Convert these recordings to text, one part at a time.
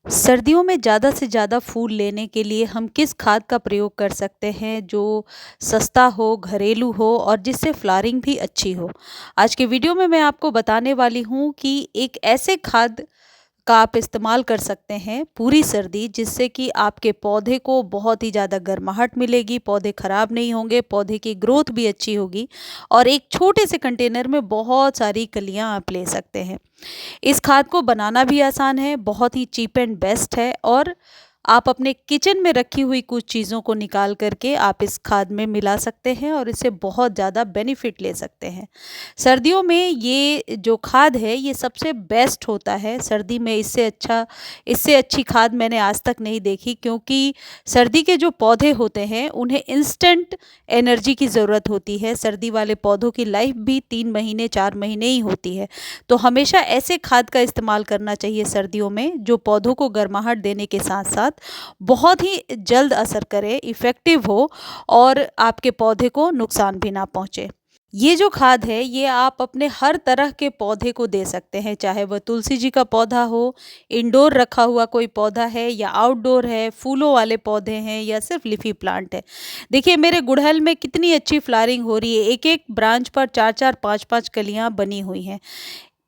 सर्दियों में ज़्यादा से ज़्यादा फूल लेने के लिए हम किस खाद का प्रयोग कर सकते हैं जो सस्ता हो, घरेलू हो और जिससे फ्लावरिंग भी अच्छी हो? आज के वीडियो में मैं आपको बताने वाली हूँ कि एक ऐसे खाद का आप इस्तेमाल कर सकते हैं पूरी सर्दी, जिससे कि आपके पौधे को बहुत ही ज़्यादा गर्माहट मिलेगी, पौधे खराब नहीं होंगे, पौधे की ग्रोथ भी अच्छी होगी और एक छोटे से कंटेनर में बहुत सारी कलियाँ आप ले सकते हैं। इस खाद को बनाना भी आसान है, बहुत ही चीप एंड बेस्ट है और आप अपने किचन में रखी हुई कुछ चीज़ों को निकाल करके आप इस खाद में मिला सकते हैं और इससे बहुत ज़्यादा बेनिफिट ले सकते हैं। सर्दियों में ये जो खाद है ये सबसे बेस्ट होता है। सर्दी में इससे अच्छी खाद मैंने आज तक नहीं देखी, क्योंकि सर्दी के जो पौधे होते हैं उन्हें इंस्टेंट एनर्जी की ज़रूरत होती है। सर्दी वाले पौधों की लाइफ भी 3 महीने 4 महीने ही होती है। तो हमेशा ऐसे खाद का इस्तेमाल करना चाहिए सर्दियों में, जो पौधों को गर्माहट देने के साथ साथ बहुत ही जल्द असर करे, इफ़ेक्टिव हो और आपके पौधे को नुकसान भी ना पहुँचे। ये जो खाद है ये आप अपने हर तरह के पौधे को दे सकते हैं, चाहे वह तुलसी जी का पौधा हो, इंडोर रखा हुआ कोई पौधा है या आउटडोर है, फूलों वाले पौधे हैं या सिर्फ लीफी प्लांट है। देखिए मेरे गुड़हल में कितनी अच्छी फ्लावरिंग हो रही है, एक-एक ब्रांच पर 4-4 5-5 कलियाँ बनी हुई हैं।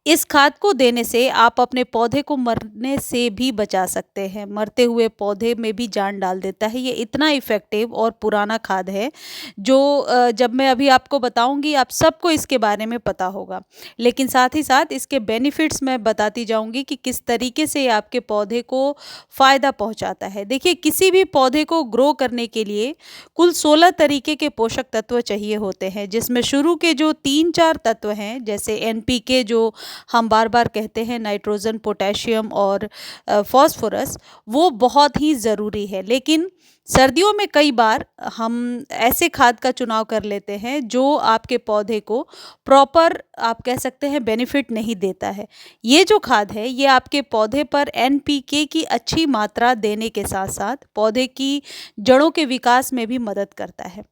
इस खाद को देने से आप अपने पौधे को मरने से भी बचा सकते हैं। मरते हुए पौधे में भी जान डाल देता है। ये इतना इफ़ेक्टिव और पुराना खाद है जो जब मैं अभी आपको बताऊँगी आप सबको इसके बारे में पता होगा। लेकिन साथ ही साथ इसके बेनिफिट्स मैं बताती जाऊँगी कि किस तरीके से ये आपके पौधे को फ़ायदा पहुँचाता है। देखिए किसी भी पौधे को ग्रो करने के लिए कुल 16 तरीके के पोषक तत्व चाहिए होते हैं, जिसमें शुरू के जो 3-4 तत्व हैं, जैसे एनपीके जो हम बार-बार कहते हैं, नाइट्रोजन, पोटेशियम और फास्फोरस, वो बहुत ही ज़रूरी है। लेकिन सर्दियों में कई बार हम ऐसे खाद का चुनाव कर लेते हैं जो आपके पौधे को प्रॉपर, आप कह सकते हैं, बेनिफिट नहीं देता है। ये जो खाद है ये आपके पौधे पर एनपीके की अच्छी मात्रा देने के साथ-साथ पौधे की जड़ों के विकास में भी मदद करता है।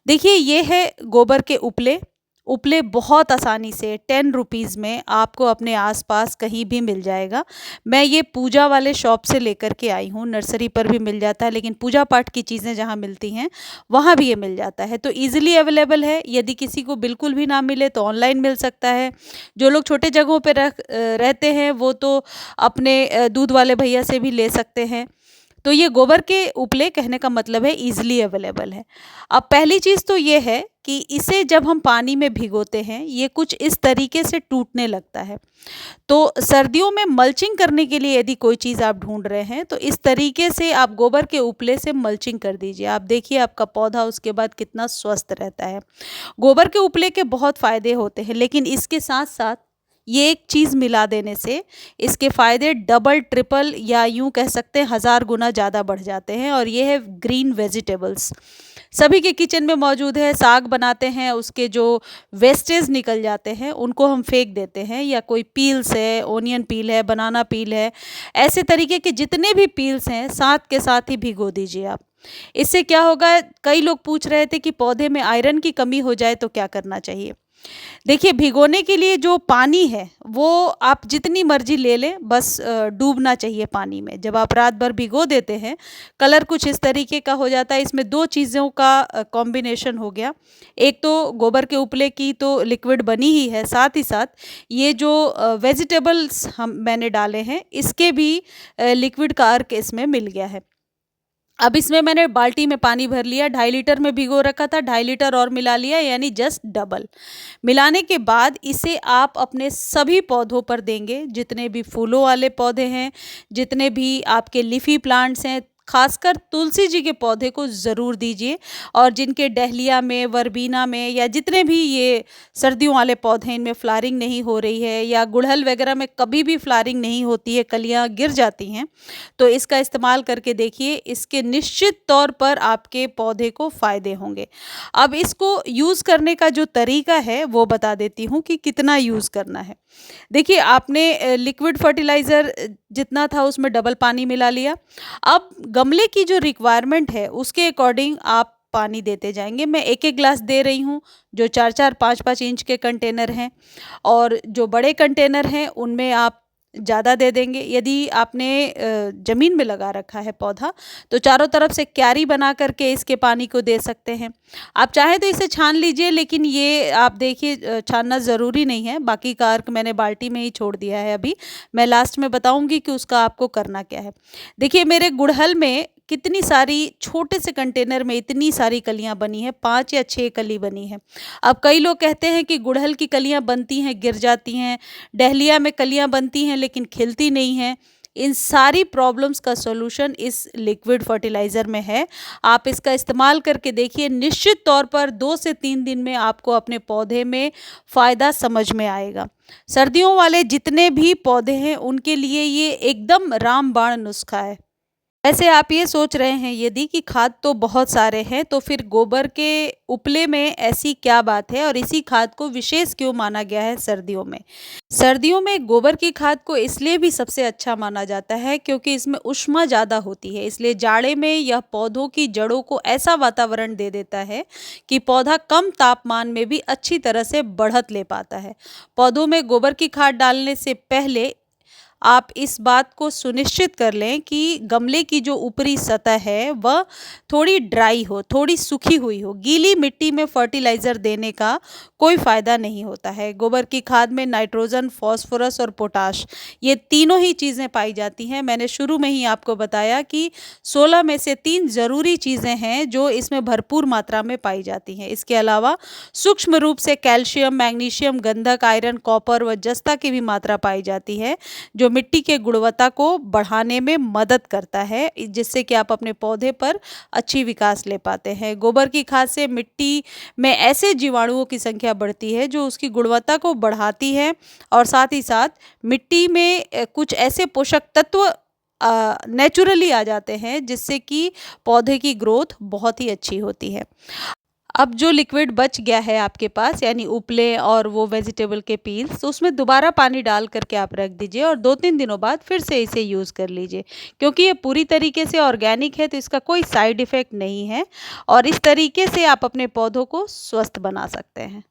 देखिए ये है गोबर के उपले। उपले बहुत आसानी से 10 रुपीज़ में आपको अपने आसपास कहीं भी मिल जाएगा। मैं ये पूजा वाले शॉप से लेकर के आई हूँ, नर्सरी पर भी मिल जाता है, लेकिन पूजा पाठ की चीज़ें जहाँ मिलती हैं वहाँ भी ये मिल जाता है। तो ईज़िली अवेलेबल है। यदि किसी को बिल्कुल भी ना मिले तो ऑनलाइन मिल सकता है। जो लोग छोटे जगहों पे रहते हैं वो तो अपने दूध वाले भैया से भी ले सकते हैं। तो ये गोबर के उपले, कहने का मतलब है, ईज़िली अवेलेबल है। अब पहली चीज़ तो ये है कि इसे जब हम पानी में भिगोते हैं ये कुछ इस तरीके से टूटने लगता है। तो सर्दियों में मल्चिंग करने के लिए यदि कोई चीज़ आप ढूँढ रहे हैं तो इस तरीके से आप गोबर के उपले से मल्चिंग कर दीजिए। आप देखिए आपका पौधा उसके बाद कितना स्वस्थ रहता है। गोबर के उपले के बहुत फ़ायदे होते हैं, लेकिन इसके साथ-साथ ये एक चीज़ मिला देने से इसके फ़ायदे डबल, ट्रिपल या यूँ कह सकते हैं 1000 गुना ज़्यादा बढ़ जाते हैं और ये है ग्रीन वेजिटेबल्स। सभी के किचन में मौजूद है। साग बनाते हैं, उसके जो वेस्टेज निकल जाते हैं उनको हम फेंक देते हैं, या कोई पील्स है, ओनियन पील है, बनाना पील है, ऐसे तरीके के जितने भी पील्स हैं साथ के साथ ही भिगो दीजिए आप। इससे क्या होगा, कई लोग पूछ रहे थे कि पौधे में आयरन की कमी हो जाए तो क्या करना चाहिए। देखिए भिगोने के लिए जो पानी है वो आप जितनी मर्जी ले लें, बस डूबना चाहिए पानी में। जब आप रात भर भिगो देते हैं, कलर कुछ इस तरीके का हो जाता है। इसमें दो चीज़ों का कॉम्बिनेशन हो गया। एक तो गोबर के उपले की तो लिक्विड बनी ही है, साथ ही साथ ये जो वेजिटेबल्स हम मैंने डाले हैं इसके भी लिक्विड का अर्क इसमें मिल गया है। अब इसमें मैंने बाल्टी में पानी भर लिया, 2.5 लीटर में भिगो रखा था, 2.5 लीटर और मिला लिया, यानी जस्ट डबल। मिलाने के बाद इसे आप अपने सभी पौधों पर देंगे, जितने भी फूलों वाले पौधे हैं, जितने भी आपके लीफी प्लांट्स हैं, खासकर तुलसी जी के पौधे को ज़रूर दीजिए। और जिनके डहलिया में, वर्बीना में, या जितने भी ये सर्दियों वाले पौधे इनमें फ्लावरिंग नहीं हो रही है, या गुड़हल वगैरह में कभी भी फ्लावरिंग नहीं होती है, कलियाँ गिर जाती हैं, तो इसका इस्तेमाल करके देखिए, इसके निश्चित तौर पर आपके पौधे को फ़ायदे होंगे। अब इसको यूज़ करने का जो तरीका है वो बता देती हूँ कि कितना यूज़ करना है। देखिए आपने लिक्विड फर्टिलाइज़र जितना था उसमें डबल पानी मिला लिया। अब गमले की जो रिक्वायरमेंट है उसके अकॉर्डिंग आप पानी देते जाएँगे। मैं 1-1 ग्लास दे रही हूँ, जो 4-4 5-5 इंच के कंटेनर हैं, और जो बड़े कंटेनर हैं उनमें आप ज़्यादा दे देंगे। यदि आपने ज़मीन में लगा रखा है पौधा, तो चारों तरफ से क्यारी बना करके इसके पानी को दे सकते हैं। आप चाहें तो इसे छान लीजिए, लेकिन ये आप देखिए छानना ज़रूरी नहीं है। बाकी का अर्क मैंने बाल्टी में ही छोड़ दिया है अभी। मैं लास्ट में बताऊँगी कि उसका आपको करना क्या है। देखिए मेरे गुड़हल में कितनी सारी छोटे से कंटेनर में इतनी सारी कलियां बनी हैं, 5 या 6 कली बनी है। अब कई लोग कहते हैं कि गुड़हल की कलियां बनती हैं गिर जाती हैं, डहलिया में कलियां बनती हैं लेकिन खिलती नहीं हैं। इन सारी प्रॉब्लम्स का सॉल्यूशन इस लिक्विड फर्टिलाइज़र में है। आप इसका इस्तेमाल करके देखिए, निश्चित तौर पर 2 से 3 दिन में आपको अपने पौधे में फ़ायदा समझ में आएगा। सर्दियों वाले जितने भी पौधे हैं उनके लिए ये एकदम रामबाण नुस्खा है। वैसे आप ये सोच रहे हैं यदि कि खाद तो बहुत सारे हैं, तो फिर गोबर के उपले में ऐसी क्या बात है और इसी खाद को विशेष क्यों माना गया है सर्दियों में? सर्दियों में गोबर की खाद को इसलिए भी सबसे अच्छा माना जाता है क्योंकि इसमें ऊष्मा ज़्यादा होती है, इसलिए जाड़े में यह पौधों की जड़ों को ऐसा वातावरण दे देता है कि पौधा कम तापमान में भी अच्छी तरह से बढ़त ले पाता है। पौधों में गोबर की खाद डालने से पहले आप इस बात को सुनिश्चित कर लें कि गमले की जो ऊपरी सतह है वह थोड़ी ड्राई हो, थोड़ी सूखी हुई हो। गीली मिट्टी में फर्टिलाइज़र देने का कोई फ़ायदा नहीं होता है। गोबर की खाद में नाइट्रोजन, फॉस्फोरस और पोटाश, ये तीनों ही चीज़ें पाई जाती हैं। मैंने शुरू में ही आपको बताया कि 16 में से 3 ज़रूरी चीज़ें हैं जो इसमें भरपूर मात्रा में पाई जाती हैं। इसके अलावा सूक्ष्म रूप से कैल्शियम, मैग्नीशियम, गंधक, आयरन, कॉपर व जस्ता की भी मात्रा पाई जाती है, जो मिट्टी के गुणवत्ता को बढ़ाने में मदद करता है, जिससे कि आप अपने पौधे पर अच्छी विकास ले पाते हैं। गोबर की खाद से मिट्टी में ऐसे जीवाणुओं की संख्या बढ़ती है जो उसकी गुणवत्ता को बढ़ाती है, और साथ ही साथ मिट्टी में कुछ ऐसे पोषक तत्व नेचुरली आ जाते हैं जिससे कि पौधे की ग्रोथ बहुत ही अच्छी होती है। अब जो लिक्विड बच गया है आपके पास, यानी उपले और वो वेजिटेबल के पील्स, तो उसमें दोबारा पानी डाल करके आप रख दीजिए और 2-3 दिनों बाद फिर से इसे यूज़ कर लीजिए। क्योंकि ये पूरी तरीके से ऑर्गेनिक है तो इसका कोई साइड इफ़ेक्ट नहीं है, और इस तरीके से आप अपने पौधों को स्वस्थ बना सकते हैं।